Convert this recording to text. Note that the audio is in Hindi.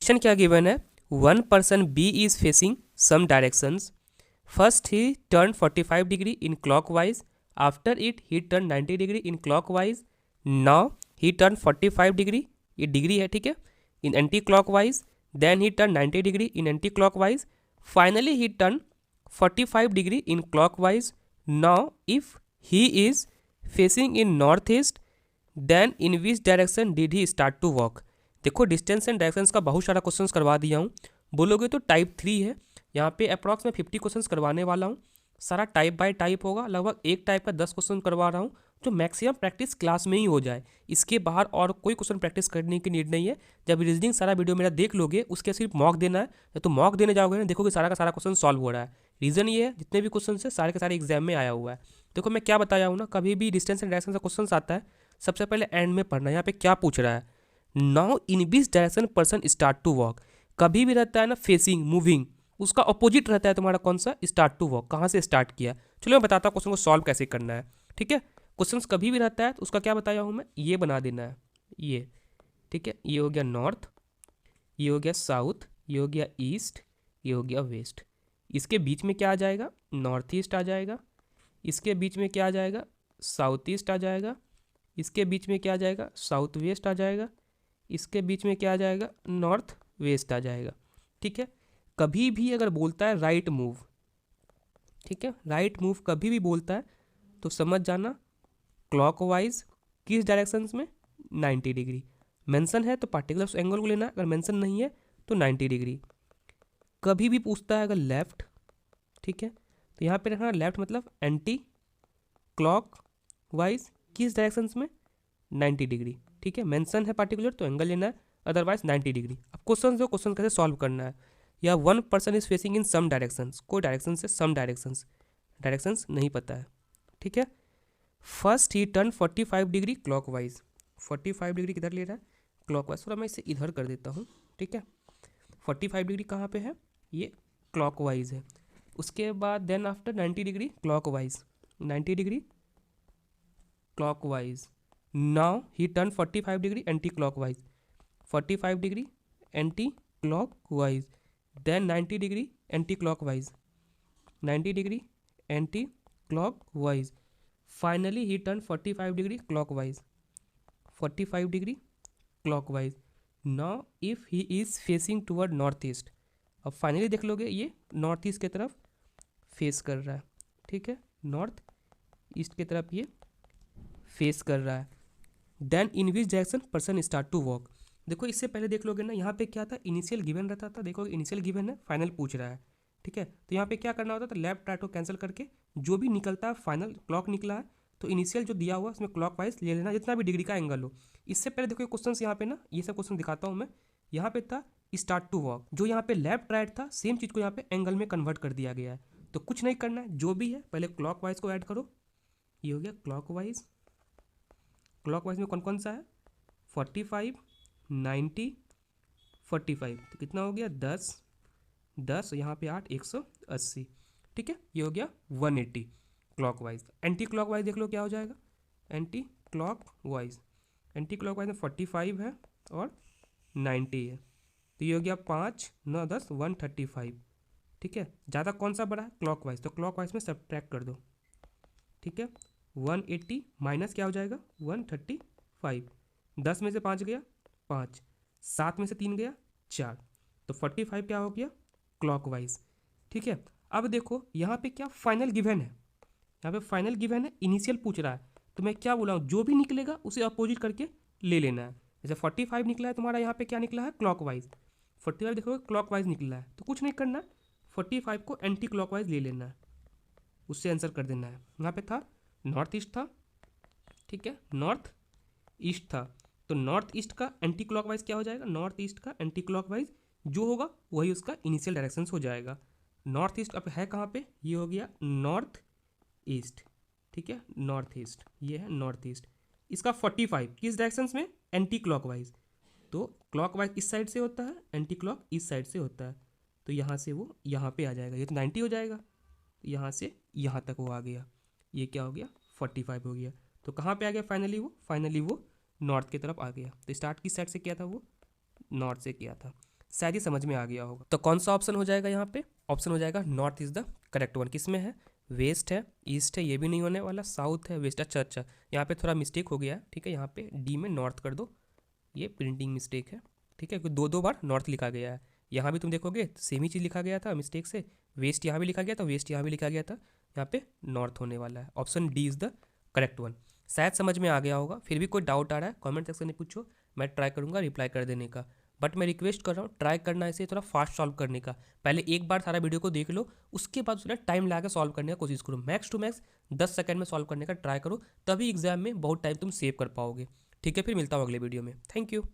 क्वेश्चन क्या गिवन है, one person B is facing some directions, first he turn 45 degree in clockwise, after it he turn 90 degree in clockwise, now he turn 45 degree, ये डिग्री है ठीक है, in anti clockwise, then he turn 90 degree in anti clockwise, finally he turn 45 degree in clockwise. Now if he is facing in north east then in which direction did he start to walk. देखो डिस्टेंस एंड डायरेक्शंस का बहुत सारा क्वेश्चंस करवा दिया हूँ, बोलोगे तो टाइप 3 है. यहाँ पे अप्रॉक्स मैं 50 क्वेश्चंस करवाने वाला हूँ, सारा टाइप बाय टाइप होगा, लगभग एक टाइप का 10 क्वेश्चन करवा रहा हूँ, जो मैक्सिमम प्रैक्टिस क्लास में ही हो जाए. इसके बाहर और कोई क्वेश्चन प्रैक्टिस करने की नीड नहीं है. जब रीजनिंग सारा वीडियो मेरा देख लोगे, उसके सिर्फ मॉक देना है. जब तो मॉक देने जाओगे ना, देखोगे सारा का सारा क्वेश्चन सॉल्व हो रहा है. रीज़न ये है जितने भी क्वेश्चन है सारे के सारे एग्जाम में आया हुआ है. देखो मैं क्या बताया हूँ ना, कभी भी डिस्टेंस एंड डायरेक्शन का क्वेश्चन आता है सबसे पहले एंड में पढ़ना. यहाँ पे क्या पूछ रहा है, now in which direction person start to walk. कभी भी रहता है ना फेसिंग मूविंग, उसका अपोजिट रहता है तुम्हारा कौन सा, स्टार्ट टू वॉक, कहाँ से स्टार्ट किया. चलो मैं बताता हूँ क्वेश्चन को सॉल्व कैसे करना है. ठीक है, क्वेश्चन कभी भी रहता है तो उसका क्या बताया हूँ मैं, ये बना देना है ये. ठीक है, ये हो गया नॉर्थ, ये हो गया साउथ, ये हो गया ईस्ट, ये हो गया वेस्ट. इसके बीच में क्या आ जाएगा, नॉर्थ ईस्ट आ जाएगा. इसके बीच में क्या आ जाएगा, साउथ ईस्ट आ जाएगा. इसके बीच में क्या आ जाएगा, साउथ वेस्ट आ जाएगा. इसके बीच में क्या आ जाएगा, नॉर्थ वेस्ट आ जाएगा. ठीक है, कभी भी अगर बोलता है राइट मूव, ठीक है, राइट मूव कभी भी बोलता है तो समझ जाना क्लॉकवाइज किस डायरेक्शंस में, 90 डिग्री. मेंशन है तो पार्टिकुलर एंगल को लेना, अगर मेंशन नहीं है तो 90 डिग्री. कभी भी पूछता है अगर लेफ्ट, ठीक है, तो यहाँ पे रखना लेफ्ट मतलब एंटी क्लॉक वाइज किस डायरेक्शंस में, 90 डिग्री. ठीक है, मेंशन है पार्टिकुलर तो एंगल लेना है, अदरवाइज 90 डिग्री. अब क्वेश्चन जो क्वेश्चन कैसे सॉल्व करना है, या one person is facing in some directions, कोई डायरेक्शन से सम डायरेक्शंस नहीं पता है. ठीक है, first he turn 45 degree clockwise, 45 degree किधर ले रहा है, क्लॉकवाइज. थोड़ा मैं इसे इधर कर देता हूँ. ठीक है, 45 डिग्री कहाँ पे है, ये क्लॉकवाइज है. उसके बाद then after 90 degree clockwise, 90 degree clockwise. Now he turn 45 degree anti clockwise, 45 degree anti clockwise. Then 90 degree anti clockwise, 90 degree anti clockwise. Finally he turn 45 degree clockwise, 45 degree clockwise. Now if he is facing toward north east, अब फाइनली देख लोगे ये नॉर्थ ईस्ट की तरफ फेस कर रहा है. ठीक है, नॉर्थ ईस्ट की तरफ ये फेस कर रहा है. Then in which direction person start to walk. देखो इससे पहले देख लोगे ना, यहाँ पे क्या था, इनिशियल गिवन रहता था. देखो इनिशियल गिवन है, फाइनल पूछ रहा है. ठीक है, तो यहाँ पे क्या करना होता था, लेफ्ट राइट को कैंसिल करके जो भी निकलता है फाइनल क्लॉक निकला है तो इनिशियल जो दिया हुआ है उसमें क्लॉक वाइज ले लेना, जितना भी डिग्री का एंगल हो. इससे पहले देखो क्वेश्चन यहाँ पे ना, ये सब क्वेश्चन दिखाता हूँ मैं. यहाँ पे था स्टार्ट टू वॉक, जो यहाँ पे लेफ्ट राइट था सेम चीज़ को यहाँ पे एंगल में कन्वर्ट कर दिया गया है. तो कुछ नहीं करना है, जो भी है पहले क्लॉक वाइज को ऐड करो. ये हो गया क्लॉक वाइज. क्लॉक वाइज में कौन कौन सा है, 45 90 45, तो कितना हो गया 10 10, यहाँ पे 8 180. ठीक है, ये हो गया 180 clock wise. Anti clock wise देख लो क्या हो जाएगा, anti clock wise, anti clock wise में 45 है और 90 है, तो ये हो गया 5 9 10 135. ठीक है, ज़्यादा कौन सा बड़ा है, क्लॉक वाइज, तो क्लॉक वाइज में सब्ट्रैक्ट कर दो. ठीक है, 180 माइनस क्या हो जाएगा 135. 10 में से 5 गया 5, 7 में से 3 गया 4, तो 45 क्या हो गया क्लॉकवाइज. ठीक है, अब देखो यहाँ पे क्या फाइनल गिवन है, यहाँ पे फाइनल गिवन है, इनिशियल पूछ रहा है, तो मैं क्या बोला हूँ, जो भी निकलेगा उसे अपोजिट करके ले लेना है. जैसे 45 निकला है तुम्हारा, यहाँ पे क्या निकला है क्लॉकवाइज, 45 देखो क्लॉकवाइज निकला है, तो कुछ नहीं करना है, 45 को एंटी क्लॉकवाइज ले लेना है, उससे आंसर कर देना है. यहाँ पे था नॉर्थ ईस्ट था, ठीक है, नॉर्थ ईस्ट था, तो नॉर्थ ईस्ट का एंटी क्लॉकवाइज क्या हो जाएगा, नॉर्थ ईस्ट का एंटी क्लॉकवाइज जो होगा वही उसका इनिशियल डायरेक्शंस हो जाएगा. नॉर्थ ईस्ट अब है कहाँ पे, ये हो गया नॉर्थ ईस्ट. ठीक है, नॉर्थ ईस्ट, ये है नॉर्थ ईस्ट. इसका 45 किस डायरेक्शंस में, एंटी क्लॉकवाइज, तो क्लॉकवाइज इस साइड से होता है, एंटी क्लॉक इस साइड से होता है, तो यहाँ से वो यहाँ पे आ जाएगा, ये तो 90 हो जाएगा, यहाँ से यहाँ तक वो आ गया, ये क्या हो गया 45 हो गया. तो कहाँ पे आ गया फाइनली वो नॉर्थ की तरफ आ गया. तो स्टार्ट किस साइड से किया था वो, नॉर्थ से किया था. शायद ये समझ में आ गया होगा। तो कौन सा ऑप्शन हो जाएगा यहाँ पे? ऑप्शन हो जाएगा north is the correct one. किसमें है? वेस्ट है, ईस्ट है, ये भी नहीं होने वाला, साउथ है, वेस्ट। अच्छा अच्छा, यहाँ पे थोड़ा मिस्टेक हो गया है, ठीक है। यहाँ पे डी में नॉर्थ कर दो, ये प्रिंटिंग मिस्टेक है, ठीक है, क्योंकि दो बार नॉर्थ लिखा गया है। यहाँ भी तुम देखोगे सेम ही चीज़ लिखा गया था मिस्टेक से, वेस्ट यहाँ भी लिखा गया था, वेस्ट यहाँ भी लिखा गया था, यहाँ पे नॉर्थ होने वाला है। Option D is the correct one. शायद समझ में आ गया होगा। फिर भी कोई डाउट आ रहा है कमेंट सेक्शन में पूछो, मैं ट्राई करूँगा रिप्लाई कर देने का। बट मैं रिक्वेस्ट कर रहा हूँ ट्राई करना ऐसे थोड़ा फास्ट सॉल्व करने का। पहले एक बार सारा वीडियो को देख लो, उसके बाद उसने टाइम लगा सॉल्व करने का कोशिश करो। मैक्स टू मैक्स 10 सेकंड में सॉल्व करने का ट्राई करो, तभी एग्जाम में बहुत टाइम तुम सेव कर पाओगे। ठीक है, फिर मिलता हूँ अगले वीडियो में। Thank you.